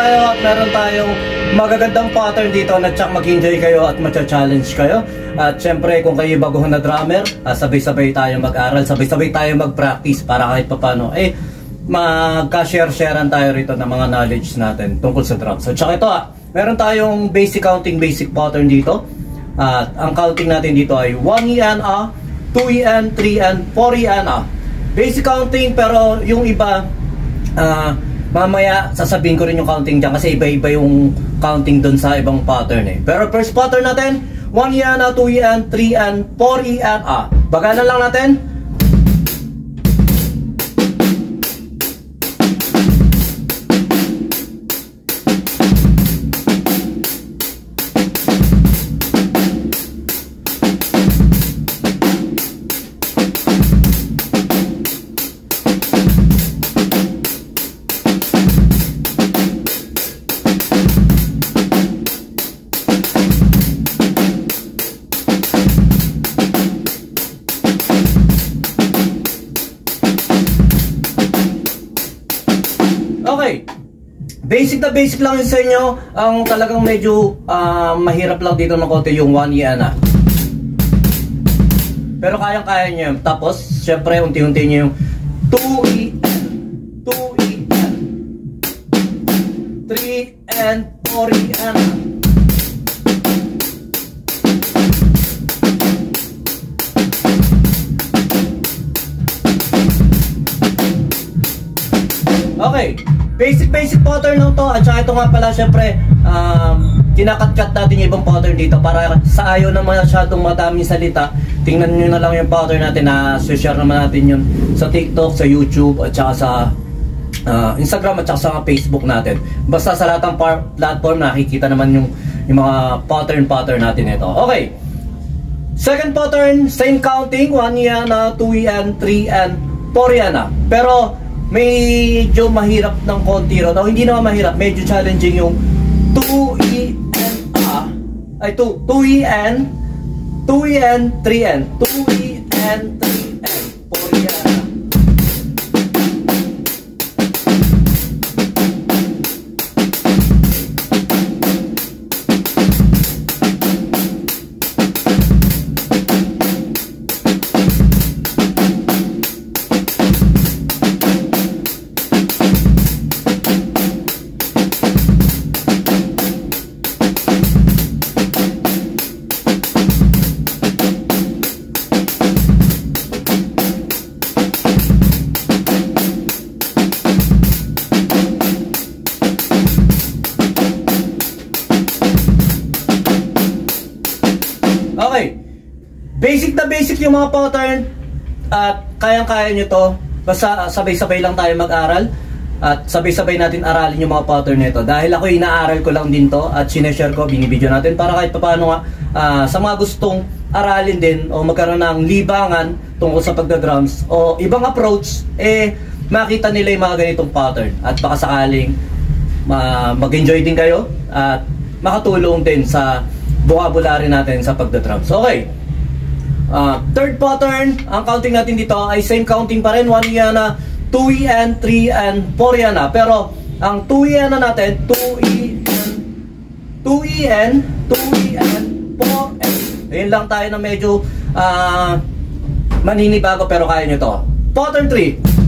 tayo at meron tayong magagandang pattern dito na tsak mag-enjoy kayo at matcha-challenge kayo. At syempre kung kayo baguhan na drummer, sabay-sabay tayo mag-aral, sabay-sabay tayo mag-practice para kahit papano magka-share-sharean tayo rito ng mga knowledge natin tungkol sa drums. So tsaka ito meron tayong basic counting, basic pattern dito. At ang counting natin dito ay 1EN, 2EN, 3EN, 4EN. Basic counting, pero yung iba mamaya sasabihin ko rin yung counting dyan kasi iba-iba yung counting dun sa ibang pattern Pero first pattern natin, 1EN, 2EN, 3EN, 4EN. Bagalan lang natin. Okay, basic na basic lang yun sa inyo. Ang talagang medyo mahirap lang dito ng konti yung 1EN pero kayang-kaya nyo yun. Tapos, syempre, unti-unti nyo yung 2EN, 2EN, 3EN, 4EN. Okay, basic pattern lang to. At saka ito nga pala, syempre kinakat-cut natin yung ibang pattern dito para sa ayaw na masyadong madaming salita. Tingnan nyo na lang yung pattern natin na share naman natin yun sa TikTok, sa YouTube, at saka sa Instagram, at saka sa Facebook natin. Basta sa lahat ng platform nakikita naman yung mga pattern natin ito. Okay, second pattern, same counting, 1EN, 2EN, 3EN, 4EN. Pero medyo mahirap ng konti ron. Hindi naman mahirap, medyo challenging yung 2EN, 2EN, 2EN, 3EN, 2EN, 3EN, 4EN. Okay, basic na basic yung mga pattern at kayang-kaya nyo to. Basta sabay-sabay lang tayo mag-aral at sabay-sabay natin aralin yung mga pattern nito. Dahil ako inaaral ko lang din to at sineshare ko, binibideo natin para kahit paano sa mga gustong aralin din o magkaroon ng libangan tungkol sa pagda-drums o ibang approach, makita nila yung mga ganitong pattern at baka sakaling mag-enjoy din kayo at makatulong din sa vocabulary natin sa pagda-drums. Okay, third pattern, ang counting natin dito ay same counting pa rin, 1EN, 2EN, 3EN, 4EN. Pero ang 2EN natin, 2EN, 2EN, 2EN, 4EN. Ayun lang tayo na medyo maninibago pero kaya nyo to. Pattern 3.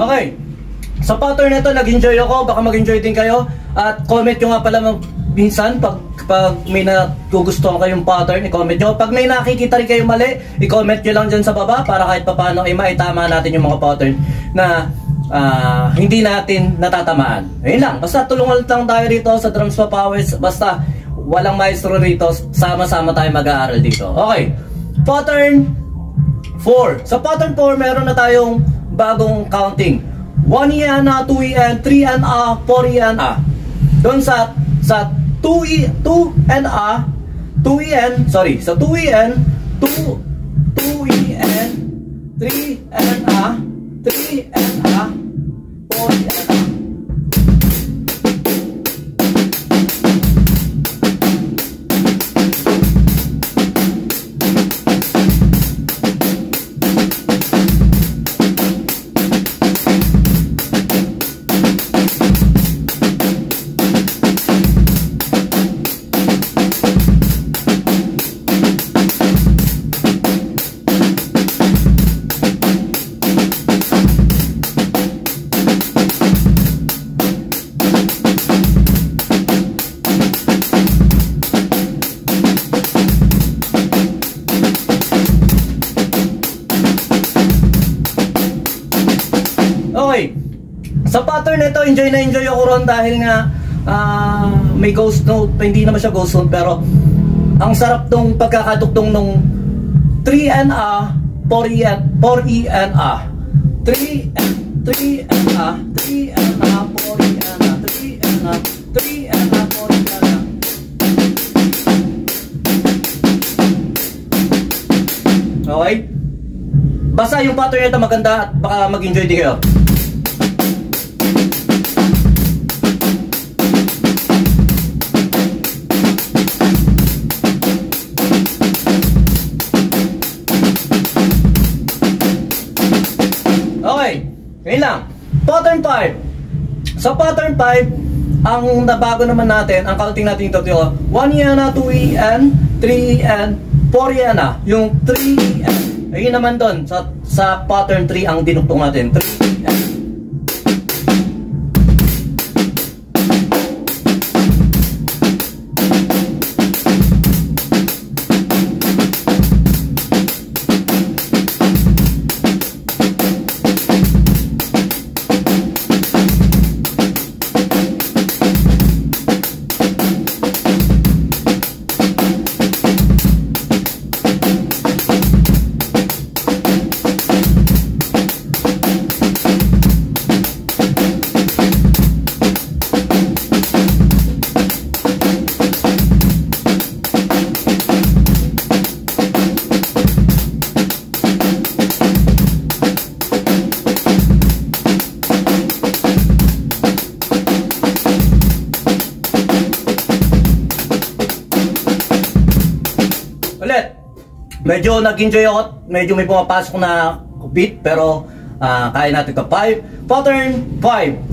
Okay, sa pattern na ito, nag-enjoy ako, baka mag-enjoy din kayo. At comment nyo nga pala minsan pag may nagugustuhan kayong pattern, i-comment nyo. Pag may nakikita rin kayo mali, i-comment nyo lang dyan sa baba para kahit paano maitama natin yung mga pattern na hindi natin natatamaan. Ayun lang, basta tulungan lang tayo rito sa Drums Pa Powers. Basta walang maestro rito, sama-sama tayo mag-aaral dito. Okay, pattern 4. Sa pattern 4, meron na tayong bagong counting. 1 EN, 2 EN, 3 EN, 4 EN. Doon sa 2 EN, sorry, sa 2 EN, 2 EN, 3 EN, 3 EN, 4 EN. Okay, sa pattern nito, enjoy na enjoy ako ron dahil nga may ghost note, hindi naman siya ghost note, pero ang sarap nung pagkakaduktong nung 3 and 4 EN, 4 EN, 3 and 3 and 3 and 4 EN, 3 and 3 and 4 EN. Okay, basta yung pattern nito maganda at baka mag-enjoy din kayo. Okay, ngayon lang. Pattern 5. Sa pattern 5, ang nabago naman natin, ang counting natin ito, 1 EN, 2 EN, 3 EN, 4 EN. Yung 3 EN, ayun naman doon. Sa pattern 3, ang dinuktong natin, 3 EN. Medyo nag-enjoy ako, medyo may pumapasok na beat, pero kaya natin ito. 5, pattern 5.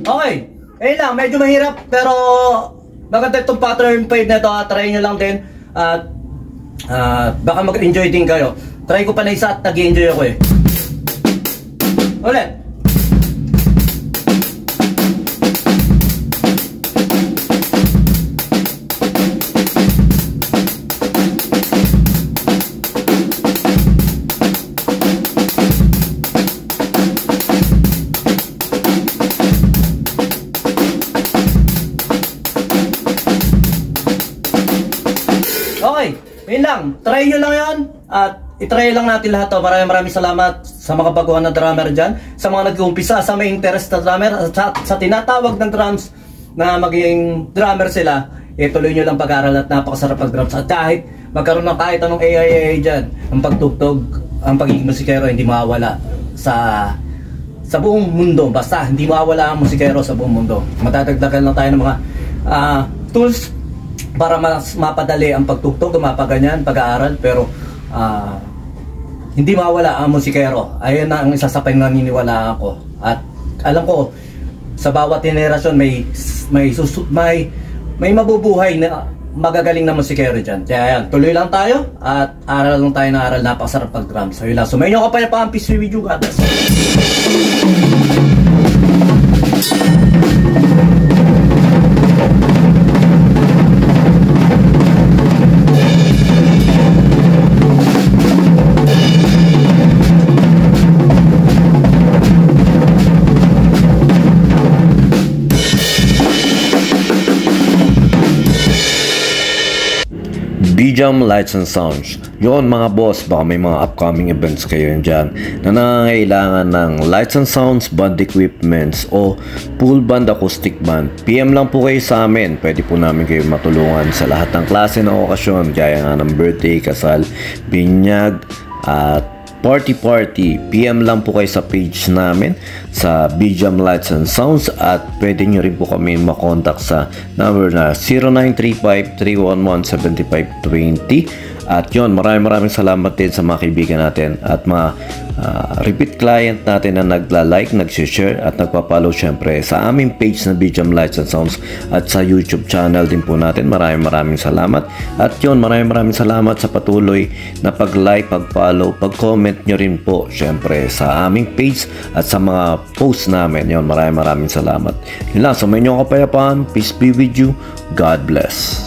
Okay, ayun lang, medyo mahirap pero maganda itong pattern 5 na ito. Try nyo lang din at baka mag-enjoy din kayo. Try ko pa na isa at nag-enjoy ako eh. Ulit. Okay, yun lang. Try nyo lang yan. At itry lang natin lahat to. Maraming salamat sa mga baguhan na drummer dyan. Sa mga nag-uumpisa, sa may interest na drummer, sa tinatawag ng drums na maging drummer sila. tuloy nyo lang pag-aral at napakasarap mag-drums. At kahit magkaroon ng kahit anong AI dyan, ang pagtugtog, ang pagiging musikero hindi mawawala sa buong mundo. Basta hindi mawawala ang musikero sa buong mundo. Matadagdagan lang tayo ng mga tools para mas mapadali ang pagtugtog, mapaganyan, pag-aaral, pero hindi mawala ang musikero. Ayun na ang isa sa paniniwalaan ko. At alam ko, sa bawat henerasyon may mabubuhay na magagaling na musikero dyan. Kaya yan, tuloy lang tayo at aral lang tayo na aral. Napakasarap pag-drums. So yun lang. Sumayin nyo ka pa niya pa ang peace with you, God bless. BJAM Lights and Sounds. Yun mga boss, baka may mga upcoming events kayo dyan na nangangailangan ng lights and sounds, band equipments o full band acoustic band. PM lang po kayo sa amin. Pwede po namin kayo matulungan sa lahat ng klase ng okasyon, gaya nga ng birthday, kasal, binyag at party. PM lang po kayo sa page namin sa BJAM Lights and Sounds at pwede nyo rin po kami makontak sa number na 0935-311-7520. At yun, maraming salamat din sa mga kaibigan natin at mga repeat client natin na nagla-like, nag-share at nagpa-follow syempre sa aming page na BJAM Lights and Sounds at sa YouTube channel din po natin. Maraming salamat. At yun, maraming salamat sa patuloy na pag-like, pag-follow, pag-comment nyo rin po syempre sa aming page at sa mga posts namin. Yun, maraming salamat. Yun lang, sa may inyong kapayapaan. Peace be with you. God bless.